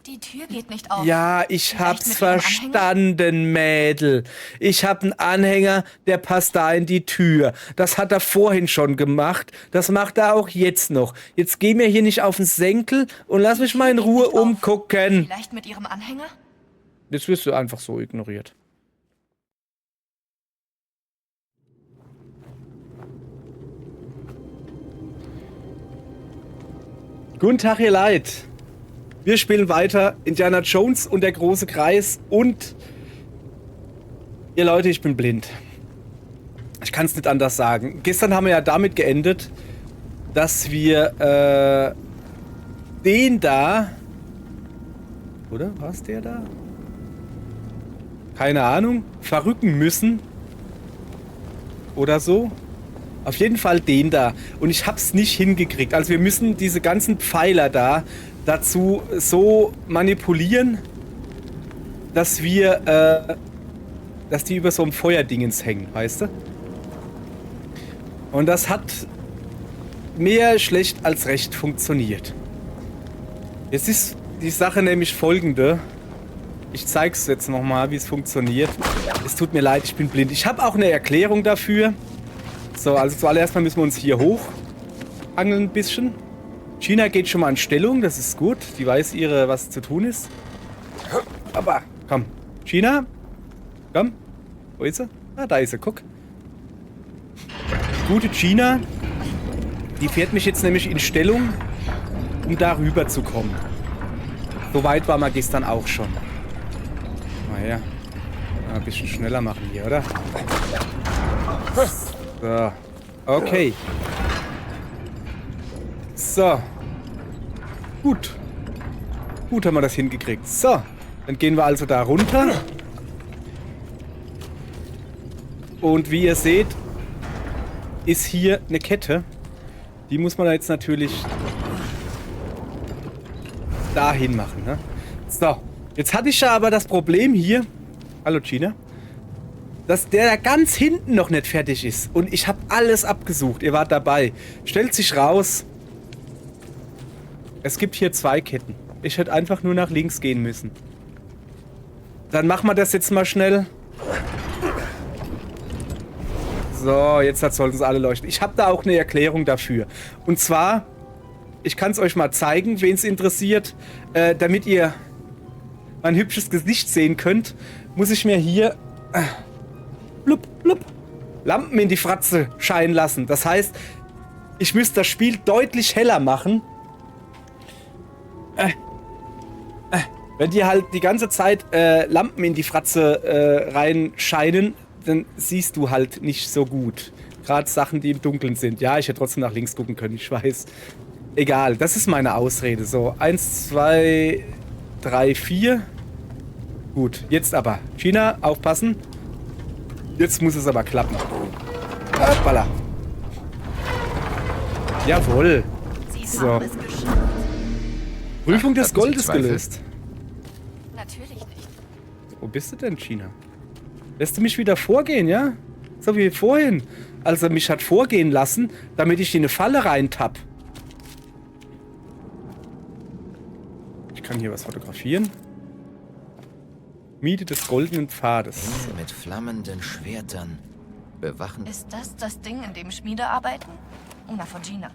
Die Tür geht nicht auf. Ja, ich Vielleicht hab's mit Ihrem Anhänger? verstanden, Mädel. Ich hab einen Anhänger, der passt da in die Tür. Das hat er vorhin schon gemacht. Das macht er auch jetzt noch. Jetzt geh mir hier nicht auf den Senkel und lass mich mal in Geht Ruhe nicht auf. umgucken. Vielleicht mit Ihrem Anhänger? Jetzt wirst du einfach so ignoriert. Guten Tag, ihr Leid. Wir spielen weiter Indiana Jones und der große Kreis und... Ihr Leute, ich bin blind. Ich kann es nicht anders sagen. Gestern haben wir ja damit geendet, dass wir den da... Oder? War es der da? Keine Ahnung. Verrücken müssen. Oder so. Auf jeden Fall den da. Und ich hab's nicht hingekriegt. Also wir müssen diese ganzen Pfeiler da dazu so manipulieren, dass wir, dass die über so einem Feuerdingens hängen, weißt du? Und das hat mehr schlecht als recht funktioniert. Jetzt ist die Sache nämlich folgende. Ich zeig's jetzt nochmal, wie es funktioniert. Es tut mir leid, ich bin blind. Ich habe auch eine Erklärung dafür. So, also zuallererst mal müssen wir uns hier hoch angeln ein bisschen. Gina geht schon mal in Stellung, das ist gut. Die weiß was zu tun ist. Aber, komm. Gina? Komm. Wo ist sie? Ah, da ist sie, guck. Die gute Gina, die fährt mich jetzt nämlich in Stellung, um da rüber zu kommen. So weit war man gestern auch schon. Mal her. Ein bisschen schneller machen hier, oder? So. Okay. So. Gut. Gut haben wir das hingekriegt. So. Dann gehen wir also da runter. Und wie ihr seht, ist hier eine Kette. Die muss man jetzt natürlich dahin machen, ne? So. Jetzt hatte ich ja aber das Problem hier. Hallo, Gina. Dass der da ganz hinten noch nicht fertig ist. Und ich habe alles abgesucht. Ihr wart dabei. Stellt sich raus, es gibt hier 2 Ketten. Ich hätte einfach nur nach links gehen müssen. Dann machen wir das jetzt mal schnell. So, jetzt sollten es alle leuchten. Ich habe da auch eine Erklärung dafür. Und zwar, ich kann es euch mal zeigen, wen es interessiert. Damit ihr mein hübsches Gesicht sehen könnt, muss ich mir hier... blub, blub, Lampen in die Fratze scheinen lassen. Das heißt, ich müsste das Spiel deutlich heller machen. Wenn die halt die ganze Zeit Lampen in die Fratze reinscheinen, dann siehst du halt nicht so gut. Gerade Sachen, die im Dunkeln sind. Ja, ich hätte trotzdem nach links gucken können, ich weiß. Egal, das ist meine Ausrede. So, 1, 2, 3, 4. Gut, jetzt aber. Gina, aufpassen. Jetzt muss es aber klappen. Hoppala. Jawohl. Sie So. haben es geschafft. Prüfung des Hatten Sie Goldes Zweifel? gelöst. Natürlich nicht. Wo bist du denn, Gina? Lässt du mich wieder vorgehen, ja? So wie vorhin. Als er mich hat vorgehen lassen, damit ich in eine Falle reintapp. Ich kann hier was fotografieren. Miete des goldenen Pfades. Engel mit flammenden Schwertern bewachen Ist das Ding, in dem Schmiede arbeiten? Una von Gina.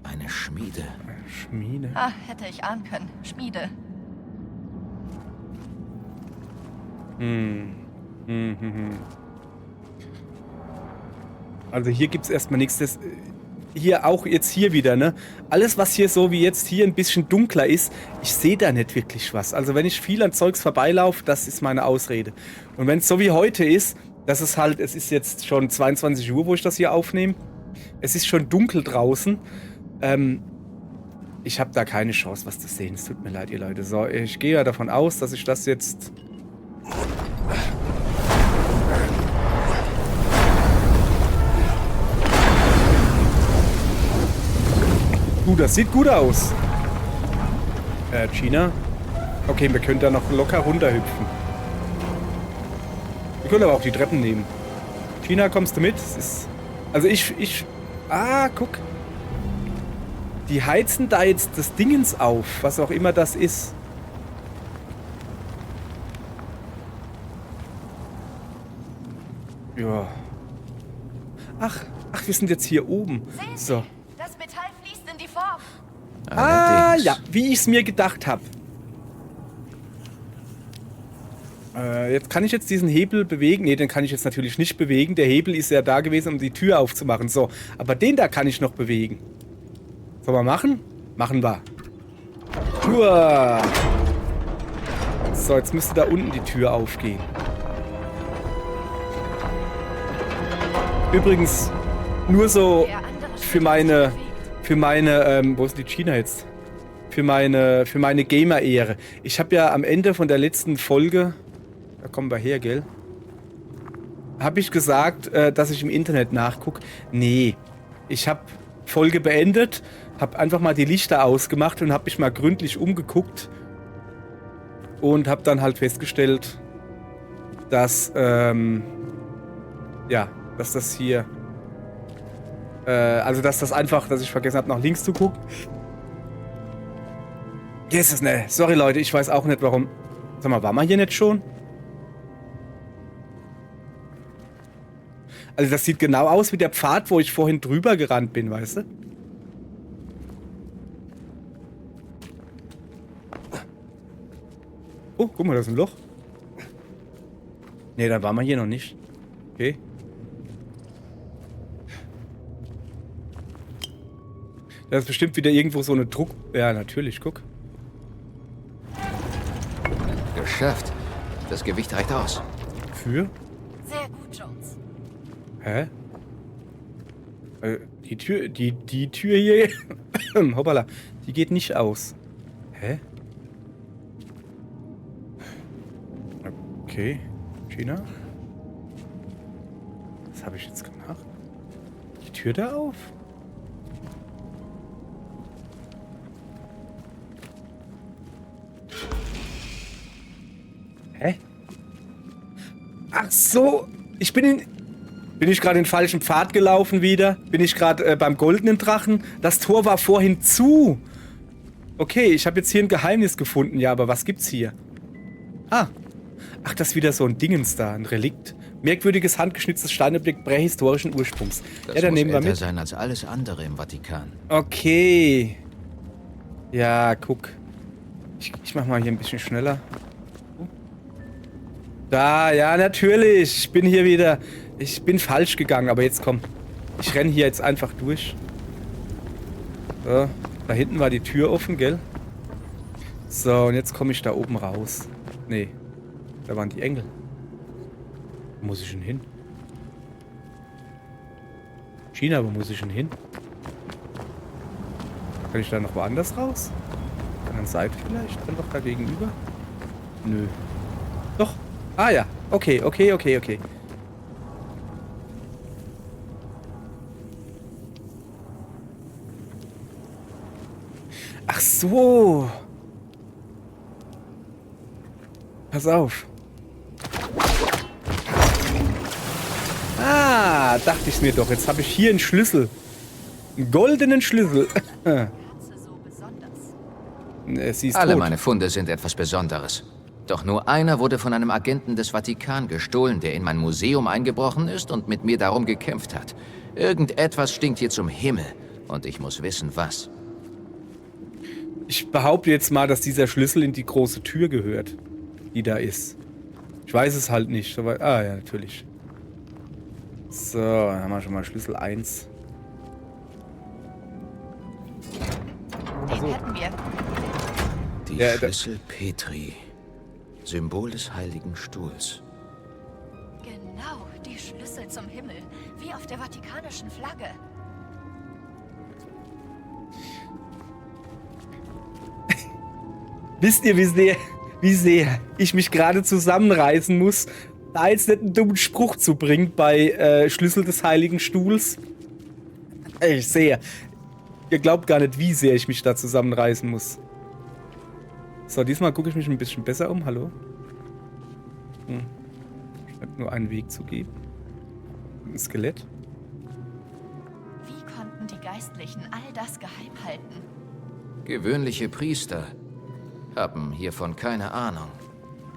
eine Schmiede. Schmiede. Ah, hätte ich ahnen können. Schmiede. Also hier gibt es erstmal nichts. Das, hier auch jetzt hier wieder, ne? Alles, was hier so wie jetzt hier ein bisschen dunkler ist, ich sehe da nicht wirklich was. Also wenn ich viel an Zeugs vorbeilaufe, das ist meine Ausrede. Und wenn es so wie heute ist, das ist halt, es ist jetzt schon 22 Uhr, wo ich das hier aufnehme. Es ist schon dunkel draußen. Ich habe da keine Chance, was zu sehen. Es tut mir leid, ihr Leute. So, ich gehe ja davon aus, dass ich das jetzt... Das sieht gut aus. Gina? Okay, wir können da noch locker runterhüpfen. Wir können aber auch die Treppen nehmen. Gina, kommst du mit? Es ist, also Ah, guck. Die heizen da jetzt das Dingens auf, was auch immer das ist. Ja. Ach, wir sind jetzt hier oben. Sehen Sie, So. das Metall fließt in die Form. Allerdings. Ja, wie ich es mir gedacht habe. Jetzt kann ich jetzt diesen Hebel bewegen. Ne, den kann ich jetzt natürlich nicht bewegen. Der Hebel ist ja da gewesen, um die Tür aufzumachen. So, aber den da kann ich noch bewegen. Sollen wir machen? Machen wir. Tür. So, jetzt müsste da unten die Tür aufgehen. Übrigens, nur so Der andere für Schritt meine, wo ist die China jetzt? Für meine Gamer-Ehre. Ich habe ja am Ende von der letzten Folge, da kommen wir her, gell? Habe ich gesagt, dass ich im Internet nachgucke. Nee, ich habe Folge beendet, habe einfach mal die Lichter ausgemacht und habe mich mal gründlich umgeguckt und habe dann halt festgestellt, dass, ja, dass das hier, also dass das einfach, dass ich vergessen habe, nach links zu gucken. Jesus, ne. Sorry, Leute, ich weiß auch nicht, warum. Sag mal, waren wir hier nicht schon? Also das sieht genau aus wie der Pfad, wo ich vorhin drüber gerannt bin, weißt du? Oh, guck mal, da ist ein Loch. Ne, dann waren wir hier noch nicht. Okay. Da ist bestimmt wieder irgendwo so eine Druck... Ja, natürlich, guck. Geschafft. Das Gewicht reicht aus. Für? Sehr gut, Jones. Hä? Die Tür hier... Hoppala. Die geht nicht aus. Hä? Okay. China? Was habe ich jetzt gemacht? Die Tür da auf? Hä? Ach so, bin ich gerade den falschen Pfad gelaufen wieder? Bin ich gerade beim goldenen Drachen? Das Tor war vorhin zu. Okay, ich habe jetzt hier ein Geheimnis gefunden. Ja, aber was gibt's hier? Ah. Ach, das ist wieder so ein Dingens da, ein Relikt. Merkwürdiges handgeschnitztes Steinobjekt prähistorischen Ursprungs. Das ja, dann muss nehmen wir älter mit. sein als alles andere im Vatikan. Okay. Ja, guck. Ich mach mal hier ein bisschen schneller. Da, ja, natürlich. Ich bin hier wieder... Ich bin falsch gegangen, aber jetzt komm. Ich renne hier jetzt einfach durch. So, da hinten war die Tür offen, gell? So, und jetzt komme ich da oben raus. Nee, da waren die Engel. Wo muss ich denn hin? China, wo muss ich denn hin? Kann ich da noch woanders raus? Auf der anderen Seite vielleicht? Einfach da gegenüber? Nö. Doch. Ah ja. Okay. Ach so. Pass auf. Ah, dachte ich mir doch. Jetzt habe ich hier einen Schlüssel. Einen goldenen Schlüssel. So besonders. Sie ist Alle tot. meine Funde sind etwas Besonderes. Doch nur einer wurde von einem Agenten des Vatikan gestohlen, der in mein Museum eingebrochen ist und mit mir darum gekämpft hat. Irgendetwas stinkt hier zum Himmel und ich muss wissen, was. Ich behaupte jetzt mal, dass dieser Schlüssel in die große Tür gehört, die da ist. Ich weiß es halt nicht. Aber, ah ja, natürlich. So, dann haben wir schon mal Schlüssel 1. Den hätten wir. Die Ja, Schlüssel Petri. Symbol des Heiligen Stuhls. Genau, die Schlüssel zum Himmel. Wie auf der vatikanischen Flagge. Wisst ihr, wie sehr ich mich gerade zusammenreißen muss, da jetzt nicht einen dummen Spruch zu bringen bei Schlüssel des Heiligen Stuhls? Ich sehe. Ihr glaubt gar nicht, wie sehr ich mich da zusammenreißen muss. So, diesmal gucke ich mich ein bisschen besser um. Hallo? Scheint nur einen Weg zu geben. Ein Skelett. Wie konnten die Geistlichen all das geheim halten? Gewöhnliche Priester haben hiervon keine Ahnung.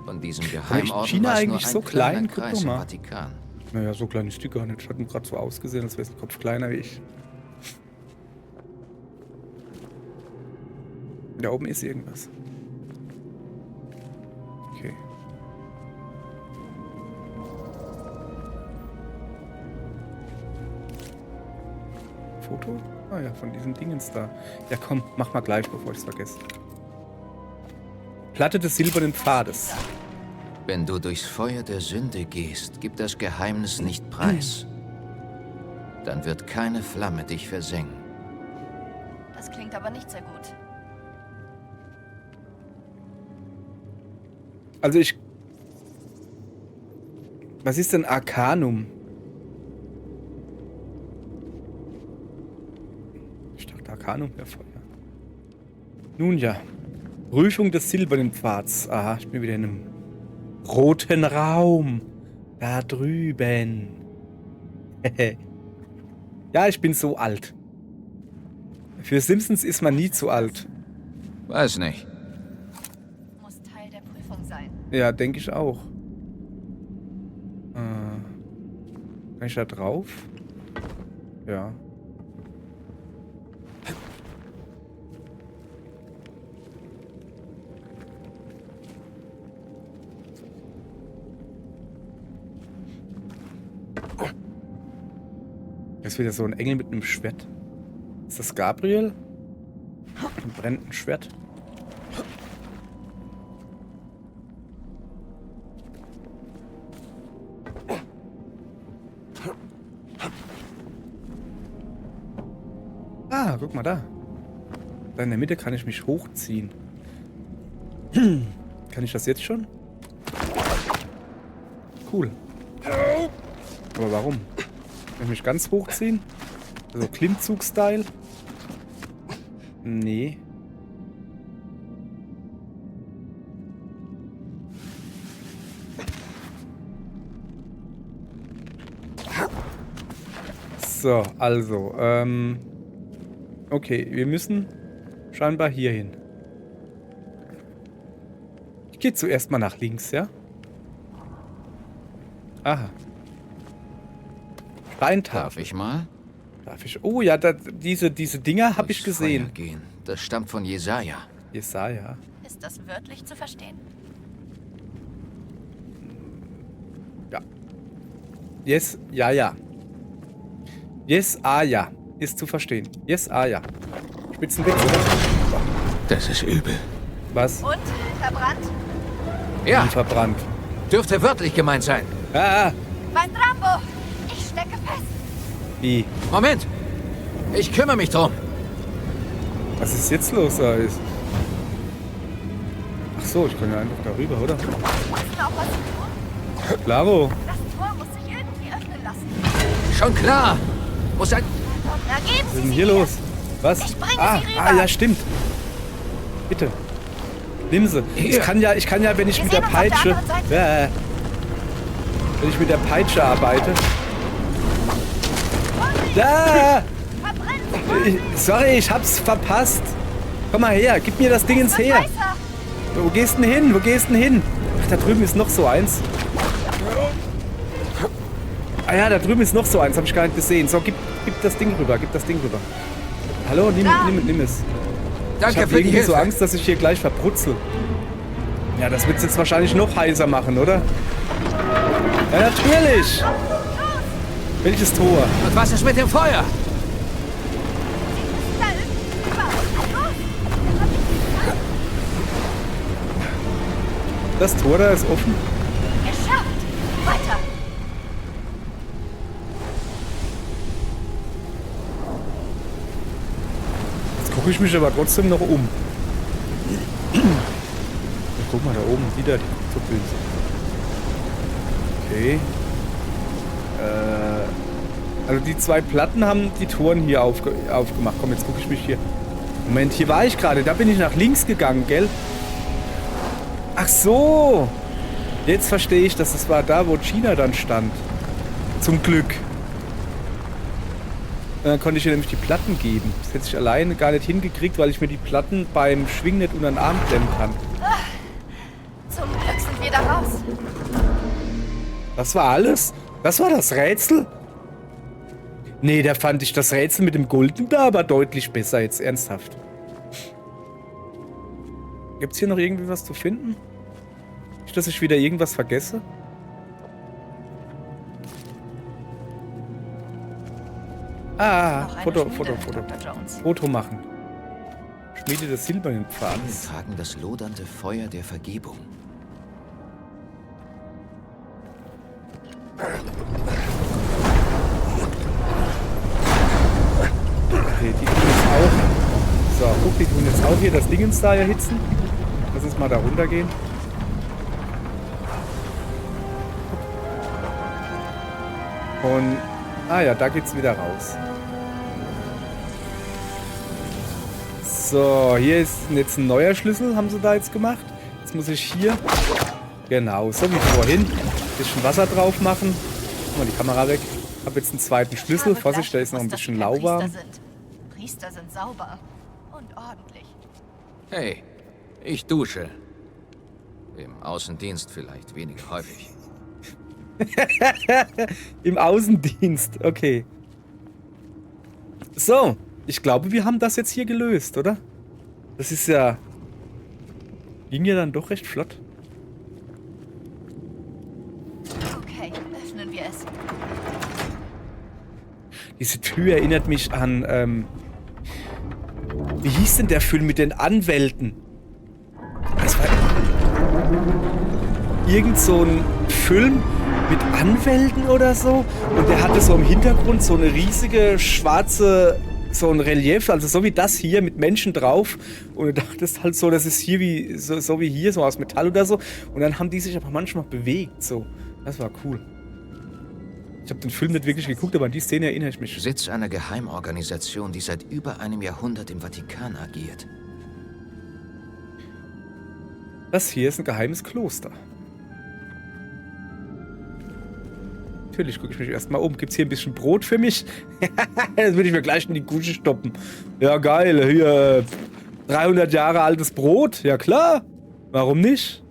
Von diesem ist Geheimorden China weiß nur eigentlich ein so kleiner klein? Guck Kreis doch im mal. Vatikan. Naja, so klein ist die gar nicht. Hat ihm gerade so ausgesehen, als wäre es ein Kopf kleiner wie ich. Da oben ist irgendwas. Okay. Foto? Ah ja, von diesen Dingens da. Ja komm, mach mal gleich, bevor ich es vergesse. Platte des silbernen Pfades. Wenn du durchs Feuer der Sünde gehst, gib das Geheimnis nicht preis. Dann wird keine Flamme dich versengen. Das klingt aber nicht sehr gut. Also ich... Was ist denn Arcanum? Ich dachte Arcanum wäre Feuer. Nun ja. Prüfung des silbernen Pfads. Aha, ich bin wieder in einem roten Raum. Da drüben. Ja, ich bin so alt. Für Simpsons ist man nie zu alt. Weiß nicht. Muss Teil der Prüfung sein. Ja, denke ich auch. Kann ich da drauf? Ja. Das ist wieder so ein Engel mit einem Schwert. Ist das Gabriel? Mit einem brennenden Schwert. Ah, guck mal da. Da in der Mitte kann ich mich hochziehen. Kann ich das jetzt schon? Cool. Aber warum? Kann ich mich ganz hochziehen? Also Klimmzug-Style? Nee. So, also, okay, wir müssen scheinbar hier hin. Ich gehe zuerst mal nach links, ja? Aha. Steintafel. Darf ich mal? Darf ich? Oh ja, diese Dinger habe ich Durchs gesehen. Feuer gehen. Das stammt von Jesaja. Jesaja. Ist das wörtlich zu verstehen? Ja. Yes, ja, ja. Yes, ah, ja. Ist zu verstehen. Yes, ah, ja. Spitzenwitz, oder? Das ist übel. Was? Und? Verbrannt? Ja, Wie verbrannt. dürfte wörtlich gemeint sein. Ah, Mein Rambo! Ich stecke fest! wie? Moment. Ich kümmere mich drum. Was ist jetzt los? Ach so, ich kann ja einfach darüber, oder? Weißt du auch, was sie tun? Klaro. Das Tor muss sich irgendwie öffnen lassen. Schon klar. Muss ein... Na, geben Was Sie ist denn sie hier mir. los? Was? Ich bringe Ah, sie rüber. ah, ja, stimmt. Bitte. Nimm sie. Ich Hier. kann ja, wenn ich Wir mit der sehen uns auf der Peitsche... anderen Seite. Wenn ich mit der Peitsche arbeite... Da! Verbrennt! Sorry, ich hab's verpasst. Komm mal her, gib mir das Ding ins her. Heißer. Wo gehst denn hin? Wo gehst denn hin? Ach, da drüben ist noch so eins. Ah ja, da drüben ist noch so eins, habe ich gar nicht gesehen. So, gib das Ding rüber, gib das Ding rüber. Hallo, nimm es. Ich Danke habe für die irgendwie Hilfe. so Angst, dass ich hier gleich verbrutzel. Ja, das wird's jetzt wahrscheinlich noch heißer machen, oder? Ja, natürlich. Welches Tor? Und was ist mit dem Feuer? Da ist über uns. Los! Das Tor da ist offen. Geschafft! Weiter! Jetzt gucke ich mich aber trotzdem noch um. Guck mal, da oben wieder die Kupferpilze. Okay. Also die zwei Platten haben die Toren hier aufgemacht. Komm, jetzt gucke ich mich hier. Moment, hier war ich gerade. Da bin ich nach links gegangen, gell? Ach so. Jetzt verstehe ich, dass es war da, wo China dann stand. Zum Glück. Und dann konnte ich ihr nämlich die Platten geben. Das hätte ich alleine gar nicht hingekriegt, weil ich mir die Platten beim Schwingen nicht unter den Arm klemmen kann. Zum Glück sind wir da raus. Das war alles? Das war das Rätsel? Nee, da fand ich das Rätsel mit dem Golden da aber deutlich besser jetzt, ernsthaft. Gibt's hier noch irgendwie was zu finden? Nicht, dass ich wieder irgendwas vergesse? Ah, Noch eine Foto, Schmiede, Foto, Foto. Dr. Jones. Foto machen. Schmiede des silbernen Wir Pfades. tragen das lodernde Feuer der Vergebung. Okay, die tun jetzt auch. So, guck, die tun jetzt auch hier das Dingens da erhitzen. Lass uns mal da runtergehen. Und. Ah ja, da geht's wieder raus. So, hier ist jetzt ein neuer Schlüssel, haben sie da jetzt gemacht. Jetzt muss ich hier. Genau, so wie vorhin. Bisschen Wasser drauf machen. Mal die Kamera weg. Hab jetzt einen zweiten Schlüssel. Vorsicht, da ist noch ein bisschen lauwarm. Priester sind sauber und ordentlich. Hey, ich dusche. Im Außendienst vielleicht weniger häufig. Im Außendienst, okay. So, ich glaube, wir haben das jetzt hier gelöst, oder? Das ist ja... Ging ja dann doch recht flott. Okay, öffnen wir es. Diese Tür erinnert mich an, wie hieß denn der Film mit den Anwälten? Das war irgend so ein Film mit Anwälten oder so. Und der hatte so im Hintergrund so eine riesige schwarze, so ein Relief, also so wie das hier mit Menschen drauf. Und du dachtest halt so, das ist hier wie, so wie hier, so aus Metall oder so. Und dann haben die sich aber manchmal bewegt, so. Das war cool. Ich habe den Film nicht wirklich geguckt, aber an die Szene erinnere ich mich. Sitz einer Geheimorganisation, die seit über einem Jahrhundert im Vatikan agiert. Das hier ist ein geheimes Kloster. Natürlich gucke ich mich erstmal um. Gibt es hier ein bisschen Brot für mich? Das würde ich mir gleich in die Kusche stoppen. Ja, geil. Hier 300 Jahre altes Brot. Ja, klar. Warum nicht?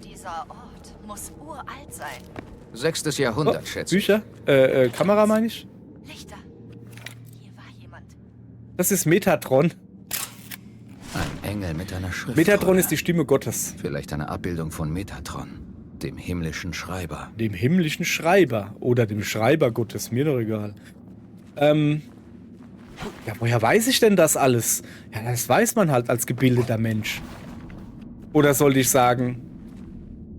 Dieser Ort muss uralt sein. 6. Jahrhundert, schätze ich. Bücher? Kamera meine ich? Lichter. Hier war jemand. Das ist Metatron. Ein Engel mit einer Schrift. Metatron ist die Stimme Gottes. Vielleicht eine Abbildung von Metatron, dem himmlischen Schreiber. Dem himmlischen Schreiber. Oder dem Schreiber Gottes. Mir doch egal. Ja, woher weiß ich denn das alles? Ja, das weiß man halt als gebildeter Mensch. Oder sollte ich sagen,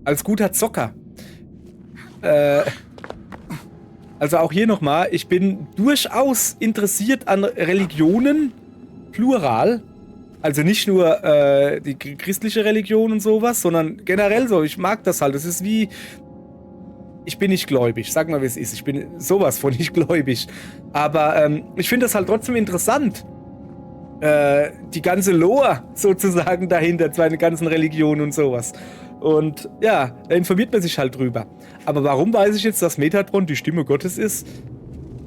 als guter Zocker. Also auch hier nochmal, ich bin durchaus interessiert an Religionen, plural. Also nicht nur die christliche Religion und sowas, sondern generell so. Ich mag das halt. Das ist wie... Ich bin nicht gläubig. Sag mal, wie es ist. Ich bin sowas von nicht gläubig. Aber ich finde das halt trotzdem interessant. Die ganze Lore sozusagen dahinter, bei den ganzen Religionen und sowas. Und ja, da informiert man sich halt drüber. Aber warum weiß ich jetzt, dass Metatron die Stimme Gottes ist?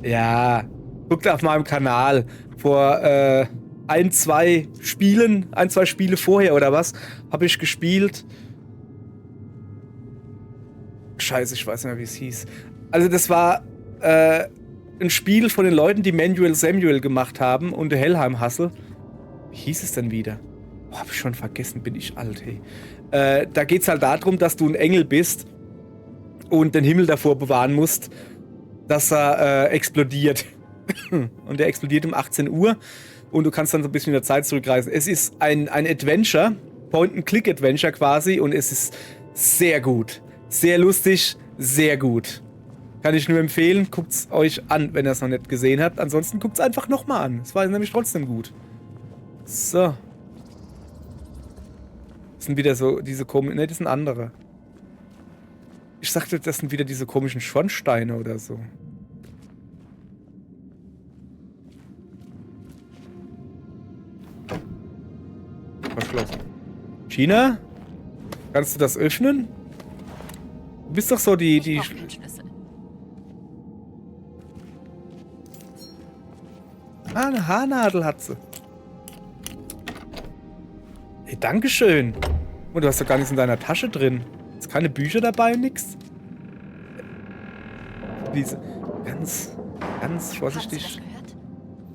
Ja, guckt auf meinem Kanal. Vor ein, zwei Spiele vorher oder was, habe ich gespielt. Scheiße, ich weiß nicht mehr, wie es hieß. Also das war ein Spiel von den Leuten, die Manuel Samuel gemacht haben und der Helheim Hustle. Wie hieß es denn wieder? Oh, hab ich schon vergessen, bin ich alt, hey. Da geht's halt darum, dass du ein Engel bist und den Himmel davor bewahren musst, dass er explodiert. Und der explodiert um 18 Uhr und du kannst dann so ein bisschen in der Zeit zurückreisen. Es ist ein Adventure, Point-and-Click-Adventure quasi, und es ist sehr gut. Sehr lustig, sehr gut. Kann ich nur empfehlen, guckt's euch an, wenn ihr es noch nicht gesehen habt. Ansonsten guckt's einfach nochmal an. Es war nämlich trotzdem gut. So. Das sind wieder so diese komischen... Ne, das sind andere. Ich sagte, das sind wieder diese komischen Schornsteine oder so. Verschlossen. China? Kannst du das öffnen? Du bist doch so die... Ich brauch den Schlüssel. Ah, eine Haarnadel hat sie. Hey, dankeschön. Und du hast doch gar nichts in deiner Tasche drin. Ist keine Bücher dabei, nix? Diese ganz Haben Sie das vorsichtig.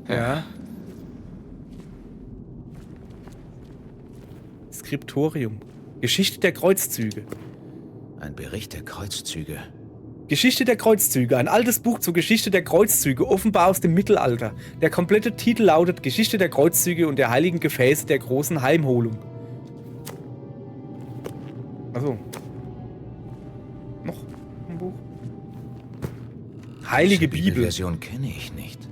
gehört? Ja. Skriptorium. Geschichte der Kreuzzüge. Ein Bericht der Kreuzzüge. Geschichte der Kreuzzüge. Ein altes Buch zur Geschichte der Kreuzzüge, offenbar aus dem Mittelalter. Der komplette Titel lautet Geschichte der Kreuzzüge und der heiligen Gefäße der großen Heimholung. Achso. Noch ein Buch? Heilige Diese Bibel. Bibelversion kenne ich nicht.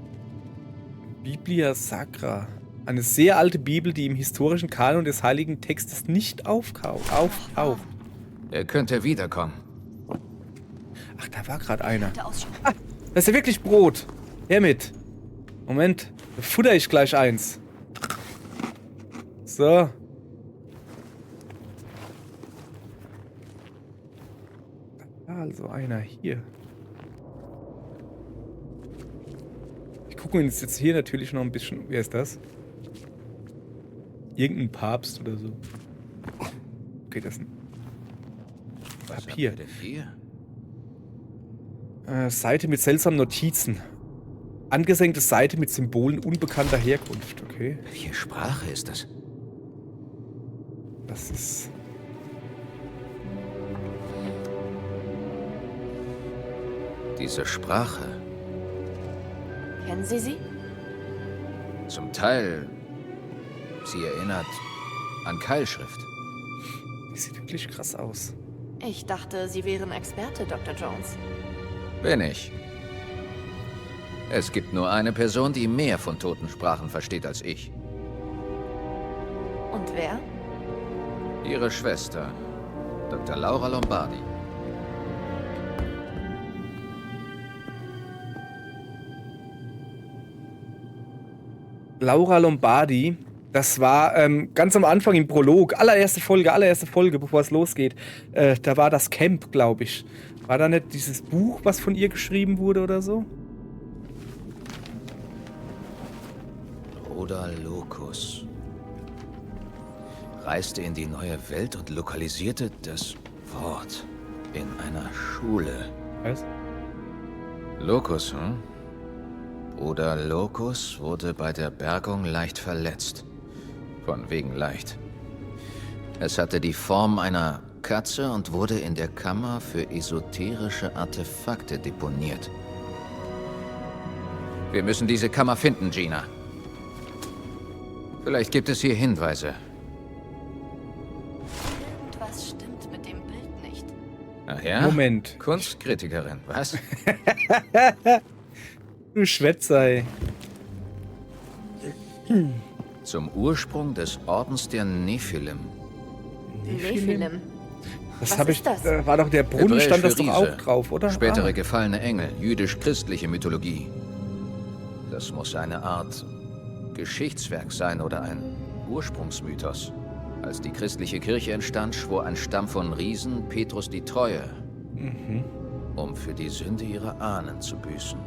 Biblia Sacra. Eine sehr alte Bibel, die im historischen Kanon des heiligen Textes nicht auftaucht. Er könnte wiederkommen. Ach, da war gerade einer. Der Ausschau. Das ist ja wirklich Brot. Her mit. Moment. Da futter ich gleich eins. So. Da war also einer hier. Ich gucke mir jetzt hier natürlich noch ein bisschen. Wer ist das? Irgendein Papst oder so. Okay, das ist ein Was Papier. habt ihr denn hier? Seite mit seltsamen Notizen. Angesenkte Seite mit Symbolen unbekannter Herkunft. Okay, Welche Sprache ist das? das ist... Diese Sprache. Kennen Sie sie? Zum Teil. Sie erinnert an Keilschrift. Die sieht wirklich krass aus. Ich dachte, Sie wären Experte, Dr. Jones. Bin ich. Es gibt nur eine Person, die mehr von toten Sprachen versteht als ich. Und wer? Ihre Schwester, Dr. Laura Lombardi. Laura Lombardi, das war ganz am Anfang im Prolog, allererste Folge, bevor es losgeht. Da war das Camp, glaube ich. War da nicht dieses Buch, was von ihr geschrieben wurde oder so? Bruder Locus reiste in die neue Welt und lokalisierte das Wort in einer Schule. Was? Locus, hm? Bruder Locus wurde bei der Bergung leicht verletzt. Von wegen leicht. Es hatte die Form einer Katze und wurde in der Kammer für esoterische Artefakte deponiert. Wir müssen diese Kammer finden, Gina. Vielleicht gibt es hier Hinweise. Irgendwas stimmt mit dem Bild nicht. Ach ja? Moment. Kunstkritikerin, was? Du Schwätzer. Zum Ursprung des Ordens der Nephilim. Nephilim. Das Was habe ich. ist das? War doch der Brunnen, stand das doch Hebräisch für auch drauf, oder? Spätere Ah. gefallene Engel, jüdisch-christliche Mythologie. Das muss eine Art Geschichtswerk sein oder ein Ursprungsmythos. Als die christliche Kirche entstand, schwor ein Stamm von Riesen Petrus die Treue, um für die Sünde ihrer Ahnen zu büßen.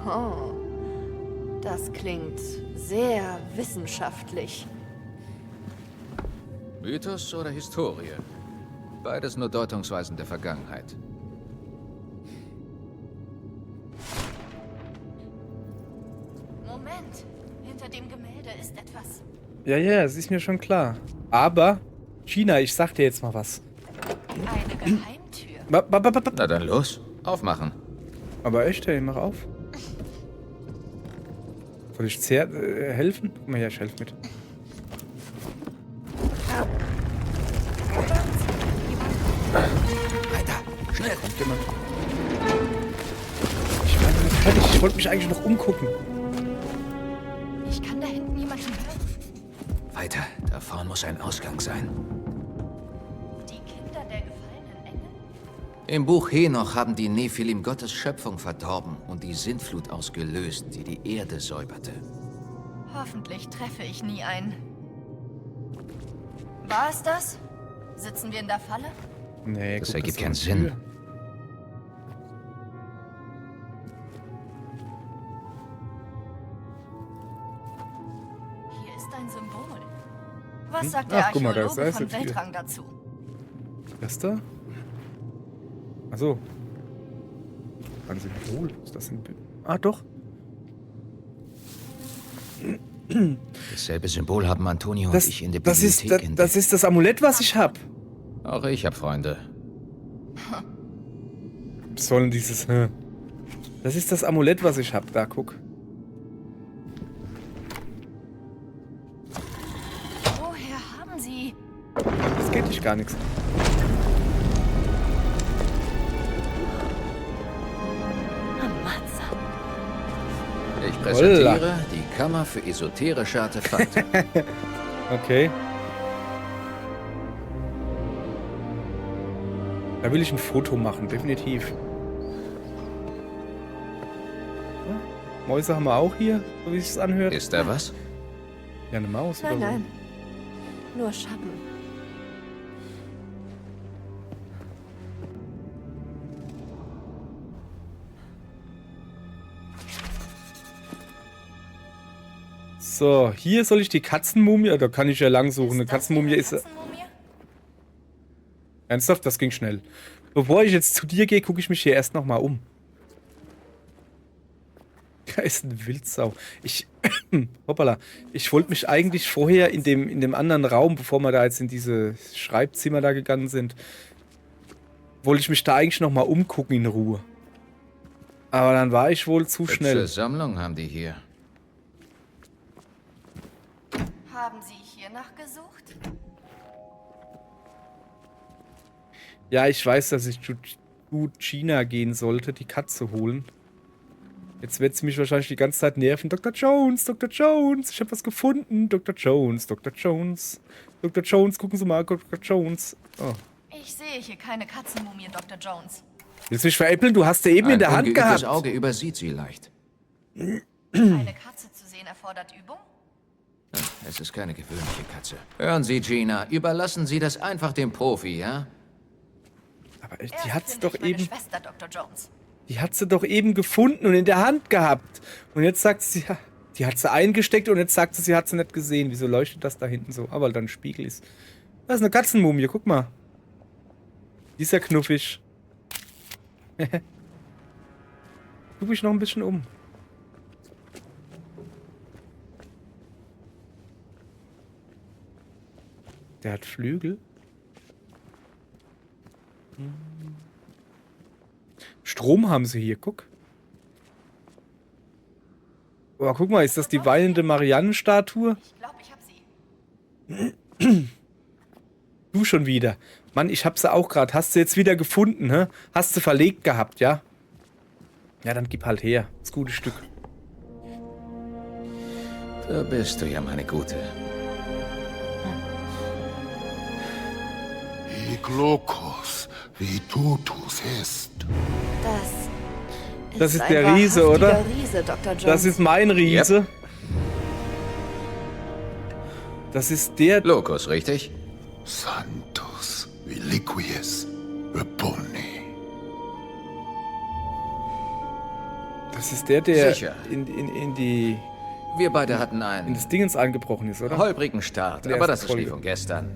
Oho. Das klingt sehr wissenschaftlich. Mythos oder Historie? Beides nur Deutungsweisen der Vergangenheit. Moment. Hinter dem Gemälde ist etwas. Ja, das ist mir schon klar. Aber, China, ich sag dir jetzt mal was. Eine Geheimtür. Na dann los, aufmachen. Aber echt, hey, mach auf. Soll ich helfen? Guck mal her, ich helfe mit. Weiter, schnell! Kommt jemand? Ich war noch nicht fertig, ich wollte mich eigentlich noch umgucken. Ich kann da hinten jemanden hören. Weiter, da vorn muss ein Ausgang sein. Die Kinder der gefallenen Engel? Im Buch Henoch haben die Nephilim Gottes Schöpfung verdorben und die Sintflut ausgelöst, die die Erde säuberte. Hoffentlich treffe ich nie einen. War es das? Sitzen wir in der Falle? Nee, Das guck, ergibt ist doch keinen eine Sinn. Tür. Hier ist ein Symbol. Was sagt der Ach, guck mal, da Archäologe ist von eine Tür. Weltrang dazu? Das da? Achso. Ein Symbol. Ist das ein Ah, doch. Dasselbe Symbol haben Antonio Das, und ich in der das, Bibliothek ist, entdeckt. das ist das Amulett, was ich hab. Auch ich habe Freunde. Was soll denn dieses... Das ist das Amulett, was ich hab. Da, guck. Woher haben Sie... Das geht dich gar nichts. Amazza. Ich präsentiere die Kammer für esoterische Artefakte. Okay. Da will ich ein Foto machen, definitiv. Ja, Mäuse haben wir auch hier, so wie es sich anhört. Ist da was? Ja, eine Maus Nein, oder so. nein. Nur Schatten. So, hier soll ich die Katzenmumie, da kann ich ja lang suchen. Eine Ist das Katzenmumie Ihre ist... Katzenmumie? Ernsthaft, das ging schnell. Bevor ich jetzt zu dir gehe, gucke ich mich hier erst nochmal um. Da ist eine Wildsau. Hoppala. Ich wollte mich eigentlich vorher in dem anderen Raum, bevor wir da jetzt in diese Schreibzimmer da gegangen sind, wollte ich mich da eigentlich nochmal umgucken in Ruhe. Aber dann war ich wohl zu schnell. Hübsche Sammlung haben die hier. Haben Sie hier nachgesucht? Ja, ich weiß, dass ich zu Gina gehen sollte, die Katze holen. Jetzt wird sie mich wahrscheinlich die ganze Zeit nerven. Dr. Jones, ich habe was gefunden. Dr. Jones. Dr. Jones, gucken Sie mal, Dr. Jones. Oh. Ich sehe hier keine Katzenmumie, Dr. Jones. Willst du mich veräppeln? Du hast sie eben in der Hand ungeübtes gehabt. Auge übersieht sie leicht. Eine Katze zu sehen erfordert Übung? Es ist keine gewöhnliche Katze. Hören Sie, Gina, überlassen Sie das einfach dem Profi, ja? Aber die Erst hat sie finde doch ich meine eben... Schwester, Dr. Jones. Die hat sie doch eben gefunden und in der Hand gehabt. Und jetzt sagt sie, ja, die hat sie eingesteckt und jetzt sagt sie, sie hat sie nicht gesehen. Wieso leuchtet das da hinten so? Ah, weil da ein Spiegel ist. Das ist eine Katzenmumie, guck mal. Die ist ja knuffig. Guck mich noch ein bisschen um. Der hat Flügel. Strom haben sie hier, guck. Oh, guck mal, ist das die weinende Mariannenstatue? Ich glaube, ich habe sie. Du schon wieder. Mann, ich hab sie auch gerade. Hast du jetzt wieder gefunden, hä? Hast du verlegt gehabt, ja? Ja, dann gib halt her. Das gute Stück. Da bist du ja, meine Gute. Iglokos, wie tutus est. Das ist ein der Riese, oder? wahrhaftiger Riese, Dr. Jones. Das ist mein Riese. Das ist der... Locus, richtig? Santos, reliquies, repone. Das ist der, der Sicher. in die... Wir beide hatten in einen das Dingens eingebrochen ist, oder? holprigen Start, Der aber ersten das ist die Folge. von gestern.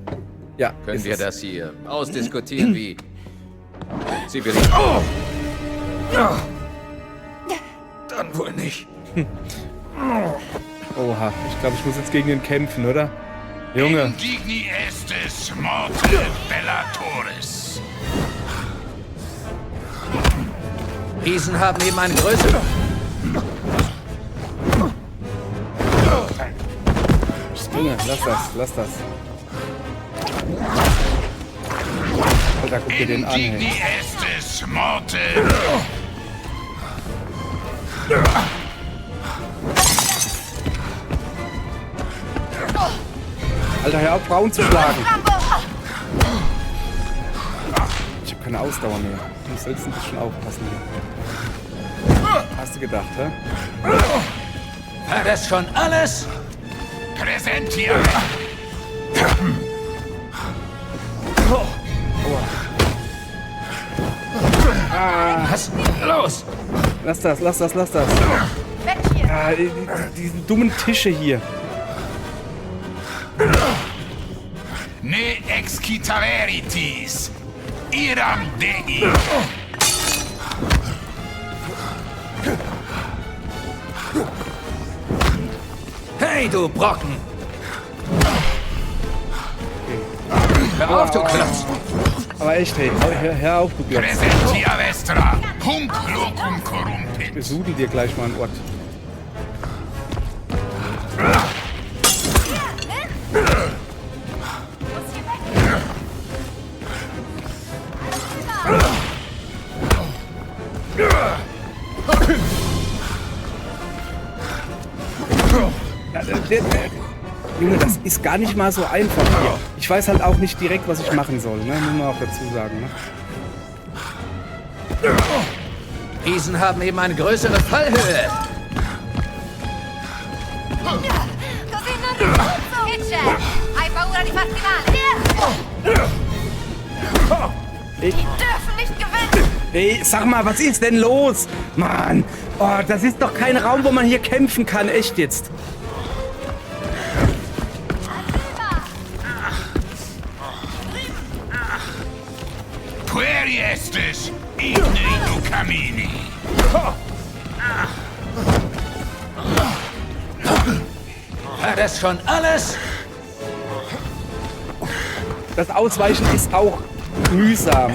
Ja. Können ist wir es. das hier ausdiskutieren wie... Sie will... Dann wohl nicht. Oha, ich glaube, ich muss jetzt gegen den kämpfen, oder? Junge. Indigni estes morte bellatoris. Riesen haben eben eine Größe. Junge, lass das. Alter, guck dir den an, Indigni ey. estes morte. Alter, hör auf, Frauen zu schlagen. Ich hab keine Ausdauer mehr. Du musst jetzt ein bisschen aufpassen hier. Hast du gedacht, hä? War das schon alles? Präsentiere. Was? Los! Lass das. Weg hier! Ah, diese dummen Tische hier. Ne excitaveritis. Iram Dei. Hey, du Brocken! Hör auf, du Klotz! Aber echt, hey, hör auf, du Klotz. Presentia vestra, hunc locum corrumpit. Besudel dir gleich mal einen Ort. Junge, das ist gar nicht mal so einfach hier. Ich weiß halt auch nicht direkt, was ich machen soll, ne? Muss man auch dazu sagen, ne? Riesen haben eben eine größere Fallhöhe. Hai paura di farti male? Die dürfen nicht gewinnen! Ey, sag mal, was ist denn los? Mann, oh, das ist doch kein Raum, wo man hier kämpfen kann, echt jetzt. Pueri estes, ignitu camini. War das schon alles? Das Ausweichen ist auch mühsam,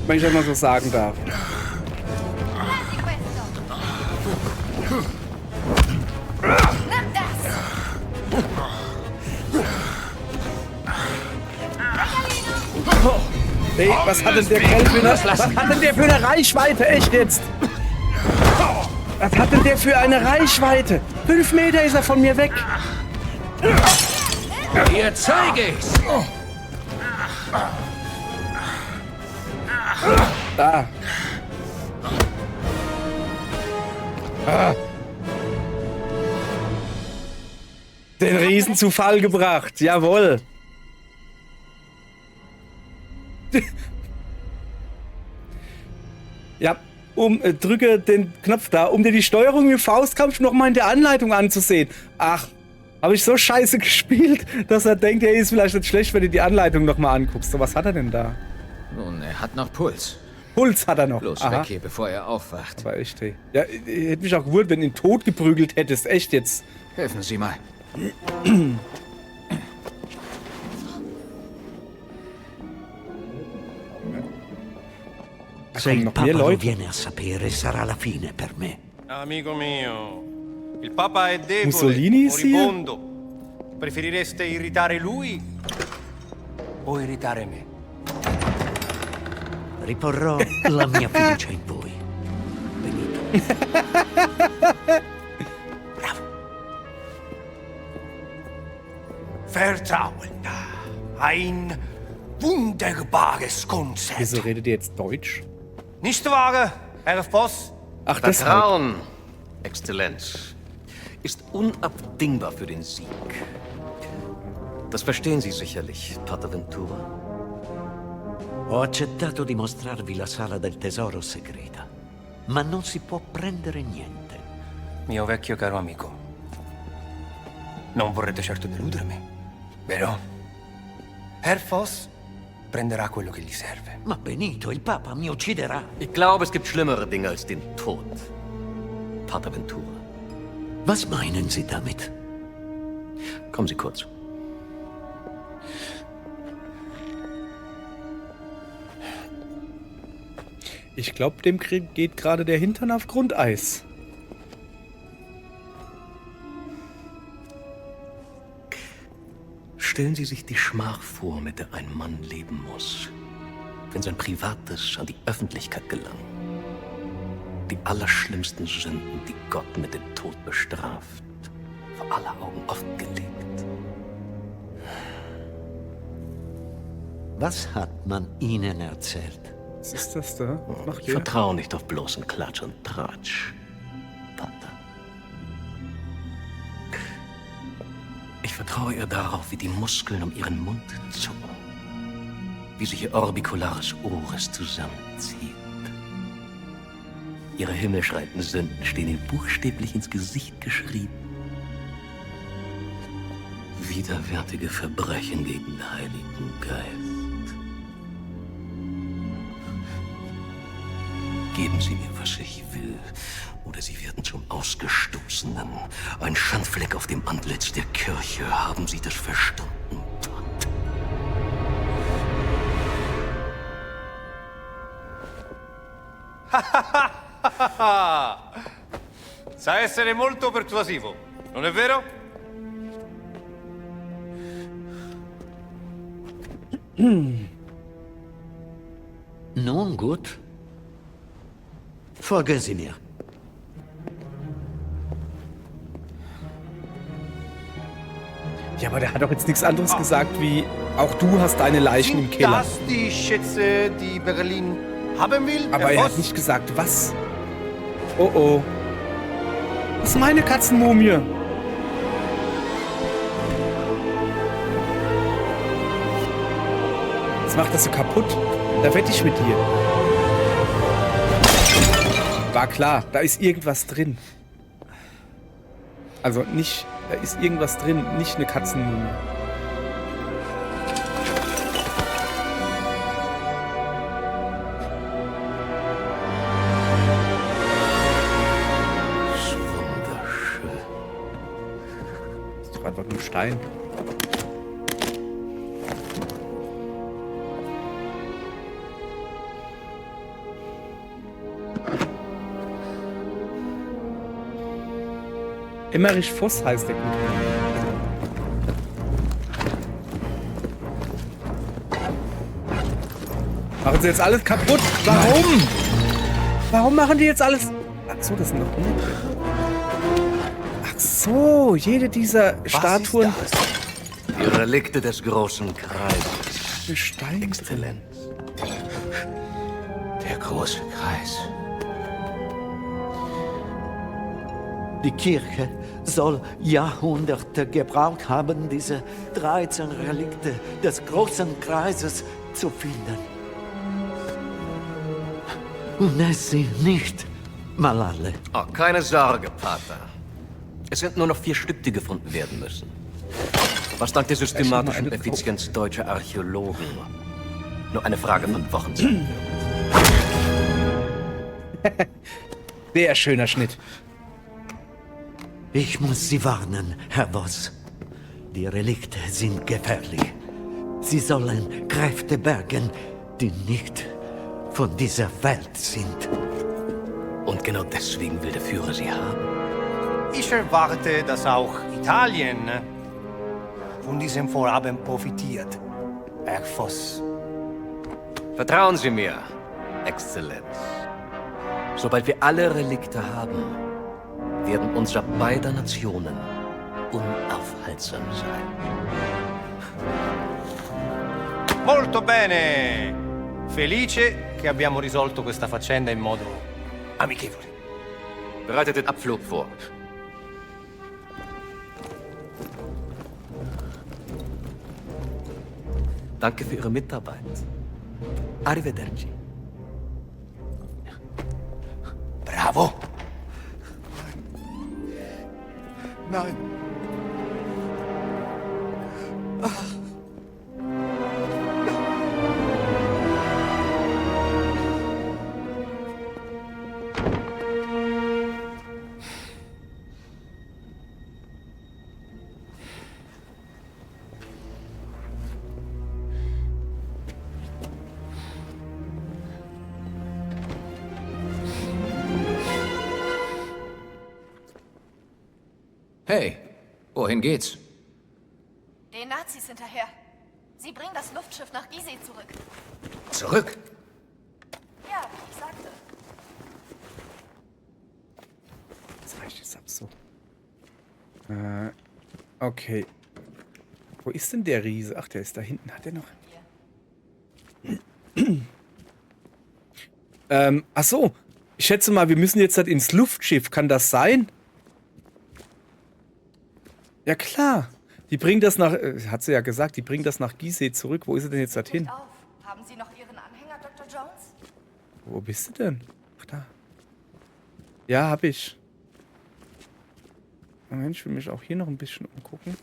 wenn ich das mal so sagen darf. Nimm das! Ey, was hat denn der Kerl für eine, was hat denn der für eine Reichweite, echt jetzt? Was hat denn der für eine Reichweite? 5 Meter ist er von mir weg. Hier zeige ich's. Da. Den Riesen zu Fall gebracht, jawohl. Ja, drücke den Knopf da, um dir die Steuerung im Faustkampf nochmal in der Anleitung anzusehen. Ach, habe ich so scheiße gespielt, dass er denkt, er ist vielleicht nicht schlecht, wenn du die Anleitung nochmal anguckst. So, was hat er denn da? Nun, er hat noch Puls. Puls hat er noch. Bloß Aha. weg hier, bevor er aufwacht. Das war echt, hey. Ja, hätte mich auch gewundert, wenn du ihn tot geprügelt hättest. Echt jetzt. Helfen Sie mal. Se il noch Papa mehr lo Leute. viene a sapere, sarà la fine per me. Amico mio, il Papa è debole, Mussolini ist hier? moribondo. Preferireste irritare lui o irritare me? Riporrò la mia fiducia in voi. Benito. Bravo. Vertrauen. Ein wunderbares Konzept. Wieso redet ihr jetzt Deutsch? Nicht wahr, Herr Voss? Ach, das Vertrauen, Exzellenz, ist unabdingbar für den Sieg. Das verstehen Sie sicherlich, Pater Ventura. Ho accettato di mostrarvi la sala del tesoro segreta, ma non si può prendere niente. Mio vecchio caro amico, non vorrete certo deludermi, vero? Herr Voss prenderà quello che gli serve. Ma Benito, il Papa mi ucciderà. Ich glaube, es gibt schlimmere Dinge als den Tod, Pater Ventura. Was meinen Sie damit? Kommen Sie kurz. Ich glaube, dem Krieg geht gerade der Hintern auf Grundeis. Stellen Sie sich die Schmach vor, mit der ein Mann leben muss, wenn sein Privates an die Öffentlichkeit gelangt. Die allerschlimmsten Sünden, die Gott mit dem Tod bestraft, vor aller Augen offengelegt. Was hat man Ihnen erzählt? Was ist das da? Was macht Ich ihr? vertraue nicht auf bloßen Klatsch und Tratsch, Pater. Ich vertraue ihr darauf, wie die Muskeln um ihren Mund zucken, wie sich ihr orbicularis oris zusammenzieht. Ihre himmelschreienden Sünden stehen ihr buchstäblich ins Gesicht geschrieben. Widerwärtige Verbrechen gegen den Heiligen Geist. Geben Sie mir, was ich will, oder Sie werden zum Ausgestoßenen. Ein Schandfleck auf dem Antlitz der Kirche. Haben Sie das verstanden, Todd? Sa essere molto persuasivo, non è vero? Nun gut. Folgen Sie mir. Ja, aber der hat doch jetzt nichts anderes gesagt wie, auch du hast deine Leichen im Keller. Das die Schätze, die Berlin haben will? Aber Herr er hat Voss? nicht gesagt, was. Oh oh. Das ist meine Katzenmumie. Jetzt macht das so kaputt. Da wette ich mit dir. War klar, da ist irgendwas drin. Also nicht, da ist irgendwas drin, nicht eine Katzenmumie. Das ist wunderschön. Das ist doch einfach nur Stein. Emmerich Voss heißt der gute Mann. Machen sie jetzt alles kaputt? Warum? Warum machen die jetzt alles? Ach so, das sind doch Knöpfe. Ach so, jede dieser Statuen Was ist das? Die Relikte des großen Kreises. für Stein. Exzellenz. Der große Kreis. Die Kirche soll Jahrhunderte gebraucht haben, diese 13 Relikte des großen Kreises zu finden. Und es sind nicht mal alle. Oh, keine Sorge, Pater. Es sind nur noch 4 Stück, die gefunden werden müssen. Was dank der systematischen Effizienz deutscher Archäologen nur eine Frage von Wochen sein wird. Sehr schöner Schnitt. Ich muss Sie warnen, Herr Voss. Die Relikte sind gefährlich. Sie sollen Kräfte bergen, die nicht von dieser Welt sind. Und genau deswegen will der Führer sie haben. Ich erwarte, dass auch Italien von diesem Vorhaben profitiert. Herr Voss. Vertrauen Sie mir, Exzellenz. Sobald wir alle Relikte haben, werden unsere beider Nationen unaufhaltsam sein. Molto bene! Felice che abbiamo risolto questa faccenda in modo amichevole. Bereitet den Abflug vor. Danke für Ihre Mitarbeit. Arrivederci. Bravo! Nein. Hey, wohin geht's? Den Nazis hinterher. Sie bringen das Luftschiff nach Gizeh zurück. Zurück? Ja, wie ich sagte. Das reicht jetzt ab so. Okay. Wo ist denn der Riese? Ach, der ist da hinten. Hat der noch... ach so. Ich schätze mal, wir müssen jetzt halt ins Luftschiff. Kann das sein? Ja klar. Die bringen das nach... hat sie ja gesagt, die bringen das nach Gizeh zurück. Wo ist sie denn jetzt dorthin? Nicht auf. Haben Sie noch Ihren Anhänger, Dr. Jones? Wo bist du denn? Ach, da. Ja, hab ich. Moment, ich will mich auch hier noch ein bisschen umgucken.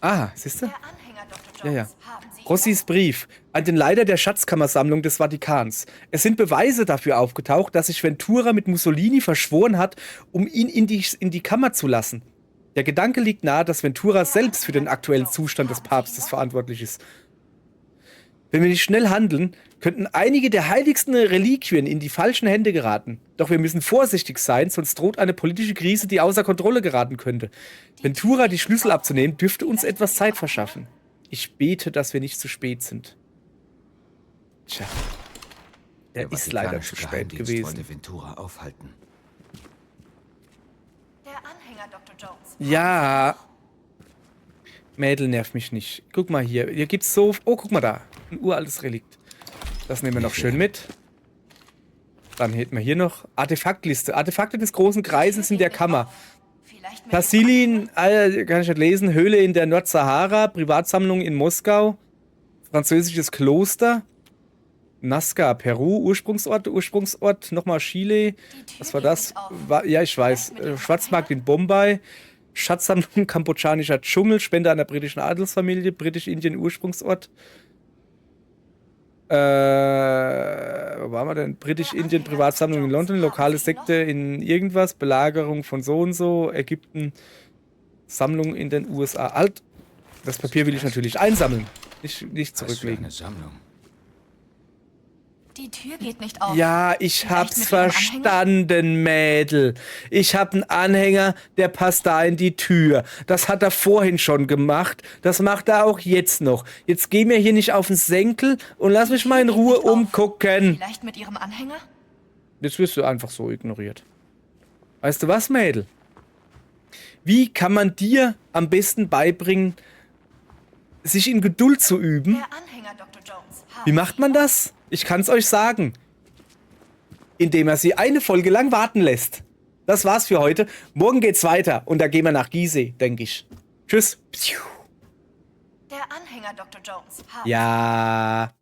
Ah, siehst du? Der Anhänger, Dr. Ja, ja. Haben Sie Rossis Brief an den Leiter der Schatzkammersammlung des Vatikans. Es sind Beweise dafür aufgetaucht, dass sich Ventura mit Mussolini verschworen hat, um ihn in die Kammer zu lassen. Der Gedanke liegt nahe, dass Ventura selbst für den aktuellen Zustand des Papstes verantwortlich ist. Wenn wir nicht schnell handeln, könnten einige der heiligsten Reliquien in die falschen Hände geraten. Doch wir müssen vorsichtig sein, sonst droht eine politische Krise, die außer Kontrolle geraten könnte. Ventura die Schlüssel abzunehmen, dürfte uns etwas Zeit verschaffen. Ich bete, dass wir nicht zu spät sind. Tja. Er ist leider zu spät Geheimdienst gewesen. wollte Ventura aufhalten. Der Anhänger, Dr. Jones. Ja. Mädel nervt mich nicht. Guck mal hier. Hier gibt's so... Oh, guck mal da. Ein uraltes Relikt. Das nehmen wir noch schön mit. Dann hätten wir hier noch Artefaktliste. Artefakte des großen Kreises in der Kammer. Vielleicht mit Tassilin, kann ich nicht lesen. Höhle in der Nordsahara. Privatsammlung in Moskau. Französisches Kloster. Nazca, Peru. Ursprungsort. Nochmal Chile. Was war das? Ja, ich weiß. Schwarzmarkt in Bombay. Schatzsammlung kambodschanischer Dschungel. Spende an der britischen Adelsfamilie. Britisch-Indien Ursprungsort. Wo waren wir denn? Britisch-Indien Privatsammlung in London. Lokale Sekte in irgendwas. Belagerung von so und so. Ägypten. Sammlung in den USA. Alt. Das Papier will ich natürlich einsammeln. Nicht Was für zurücklegen. eine Sammlung. Die Tür geht nicht auf. Ja, ich Vielleicht hab's mit Ihrem Anhänger? verstanden, Mädel. Ich hab einen Anhänger, der passt da in die Tür. Das hat er vorhin schon gemacht. Das macht er auch jetzt noch. Jetzt geh mir hier nicht auf den Senkel und lass mich mal in Geht Ruhe nicht auf. umgucken. Vielleicht mit Ihrem Anhänger? Jetzt wirst du einfach so ignoriert. Weißt du was, Mädel? Wie kann man dir am besten beibringen, sich in Geduld zu üben? Der Anhänger, Dr. Jones. Wie macht man das? Ich kann's euch sagen. Indem er sie eine Folge lang warten lässt. Das war's für heute. Morgen geht's weiter und da gehen wir nach Gizeh, denke ich. Tschüss. Der Anhänger, Dr. Jones. Ja.